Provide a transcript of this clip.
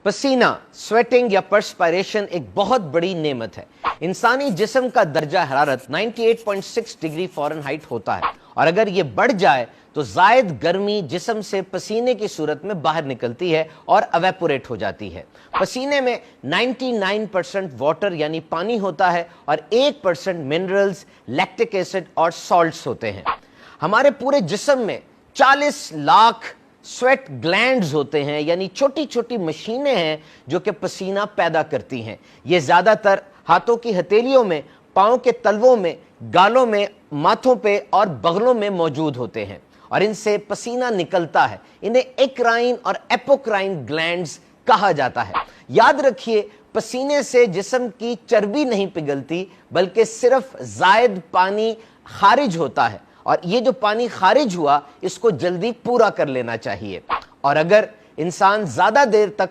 पसीना, स्वेटिंग या पर्सपायरेशन एक बहुत बड़ी नेमत है। इंसानी जिस्म का दर्जा हरारत 98.6 डिग्री फ़ारेनहाइट होता है और अगर ये बढ़ जाए तो जायद गर्मी जिस्म से पसीने की सूरत में बाहर निकलती है और एवेपोरेट हो जाती है। पसीने में 99% वाटर यानी पानी होता है और 1% मिनरल्स, लैक्टिक एसिड और सॉल्ट्स होते हैं। हमारे पूरे जिस्म में 40 लाख स्वेट ग्लैंड्स होते हैं, यानी छोटी छोटी मशीनें हैं जो कि पसीना पैदा करती हैं। ये ज्यादातर हाथों की हथेलियों में, पांव के तलवों में, गालों में, माथों पे और बगलों में मौजूद होते हैं और इनसे पसीना निकलता है। इन्हें एक्राइन और एपोक्राइन ग्लैंड्स कहा जाता है। याद रखिए, पसीने से जिस्म की चर्बी नहीं पिघलती बल्कि सिर्फ जायद पानी खारिज होता है और ये जो पानी खारिज हुआ इसको जल्दी पूरा कर लेना चाहिए। और अगर इंसान ज्यादा देर तक